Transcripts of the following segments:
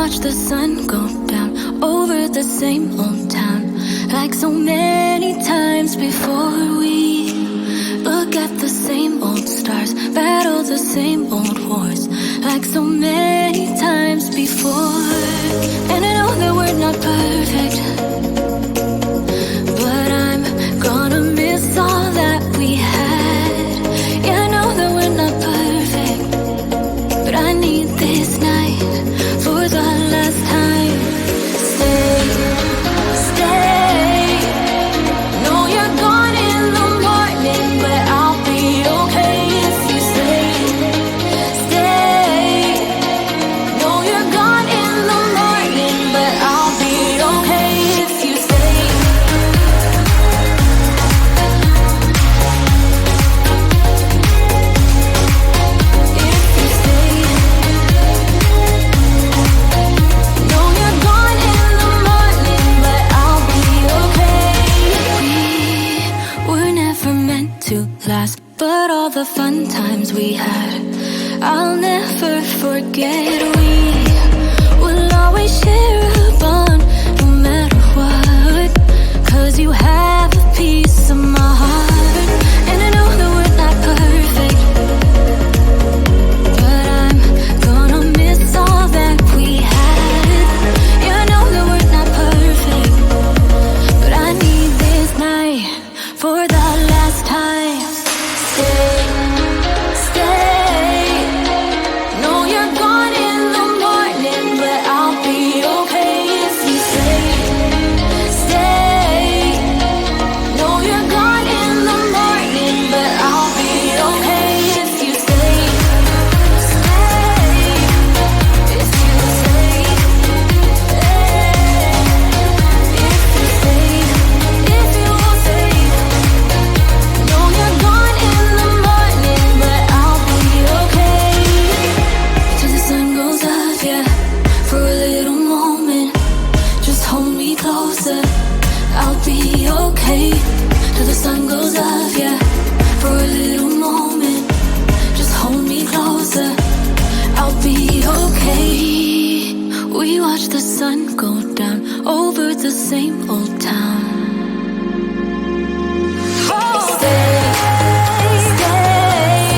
watch the sun go down over the same old town, like so many times before. We look at the same old stars, battle the same old wars, like so many times before. And I know that we're not perfect, but I'm gonna miss all that we had. Yeah, I know that we're not perfect, but I need this night for the last time. Stay, stay. Know you're gone in the morning, but I'll be okay if you stay. Stay. Know you're gone in the morning, but I'll be okay if you stay. If you stay. Know you're gone in the morning, but I'll be okay. We were never meant to last, but all the fun times we had, I'll never forget. We will always share a bond, no matter what, 'cause you have a piece of my heart. And I know that we're not perfect, but I'm gonna miss all that we had. Yeah, I know that we're not perfect, but I need this night for the last time. Stay, stay. Know you're gone in the morning, but I'll be okay if you stay. Stay. Know you're gone in the morning, but I'll be okay if you stay. Stay. If you stay. If you stay. If you stay. Know you're gone in the morning, but I'll be okay. Till the sun goes up, yeah, for a little moment. Just hold me closer, I'll be okay. Till the sun goes up, yeah, for a little moment. Just hold me closer, I'll be okay. We watch the sun go down over the same old town. Stay, stay.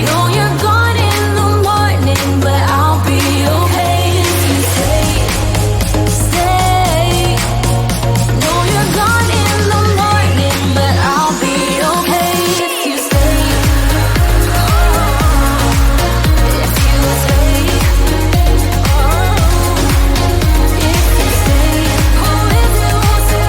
Know you're gone in the morning, but I'll be okay if you stay. Stay. Know you're gone in the morning, but I'll be okay if you stay. If you stay. If you stay. Oh, if you stay.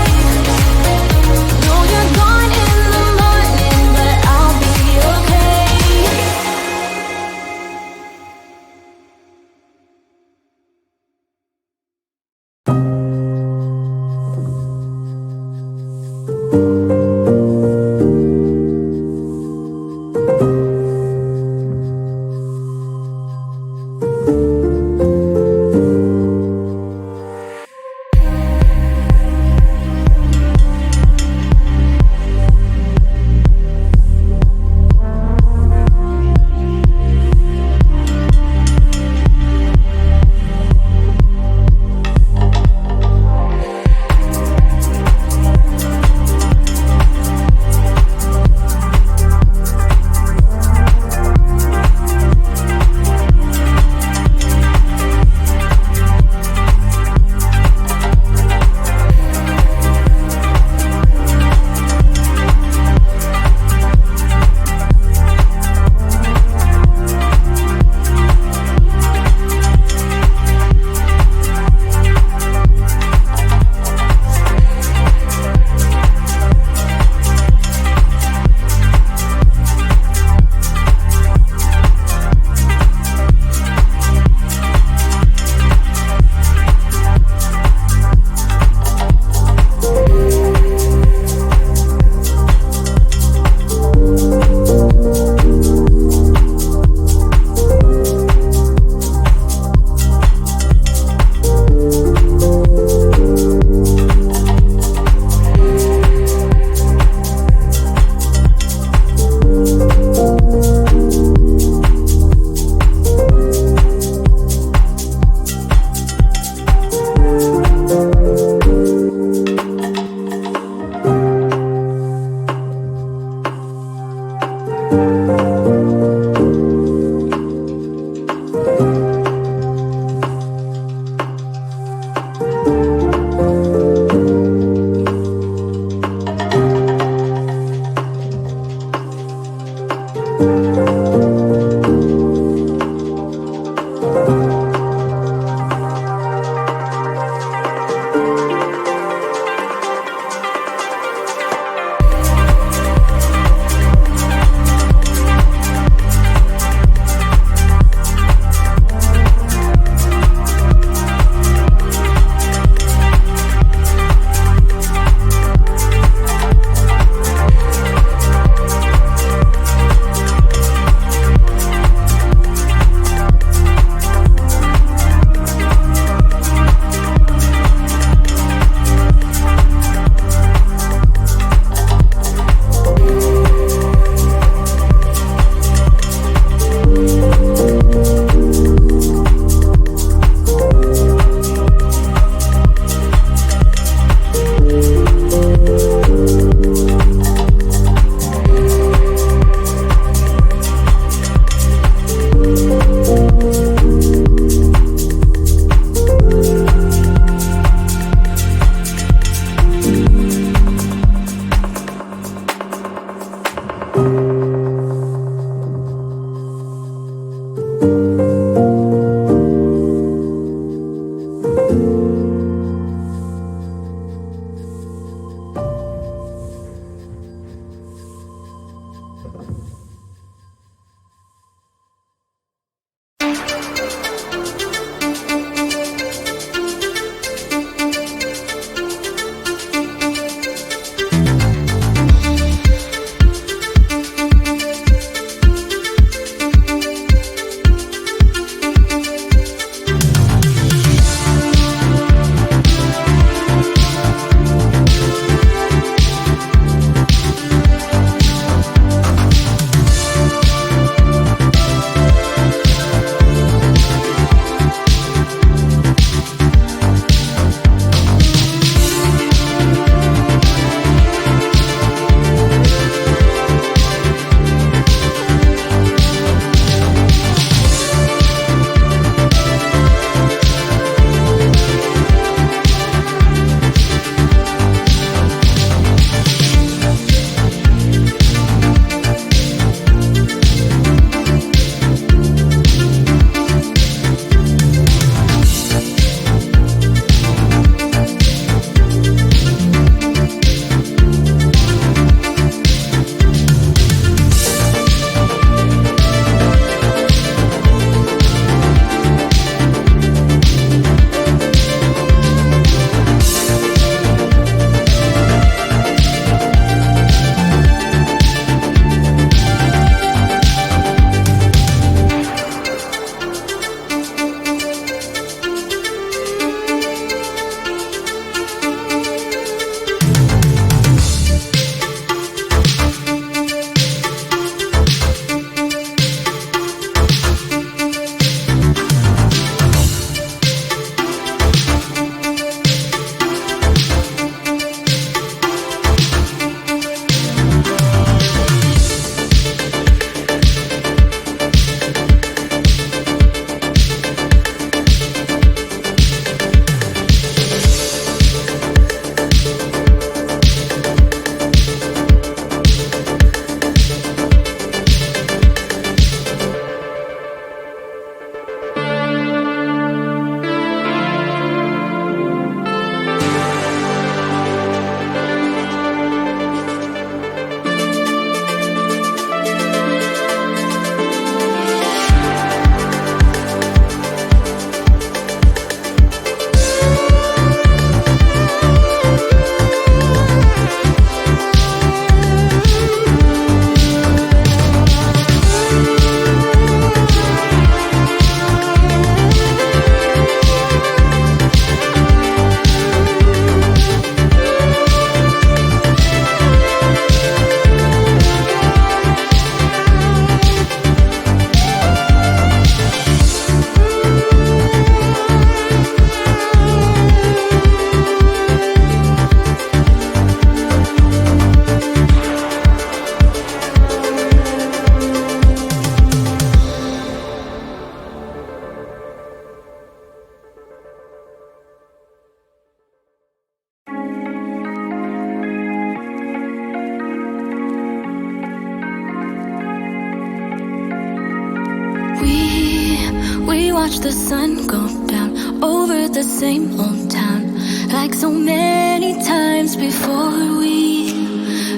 watch the sun go down over the same old town, like so many times before. We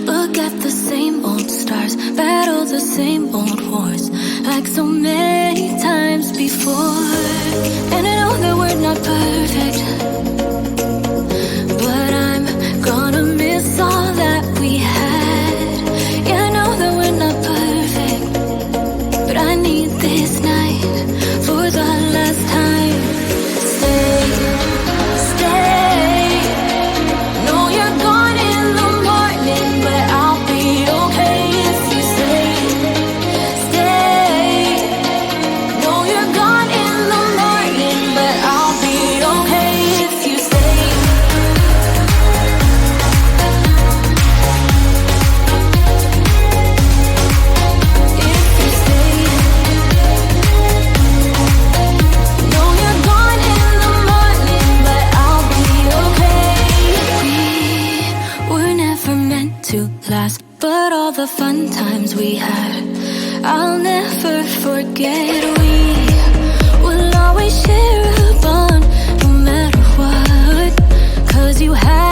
look at the same old stars, battle the same old wars, like so many times before. And I know that we're not perfect, but I'm gonna miss all that we had. Yeah, I know that we're not perfect, but I need this night for the last time. Stay, stay. Know you're gone in the morning, but I'll be okay if you stay. Stay. Know you're gone in the morning, but I'll be okay if you stay. If you stay. Know you're gone in the morning, but I'll be okay. We were never meant to last, but all the fun times we had, I'll never forget. We will always share a bond, no matter what, 'cause you had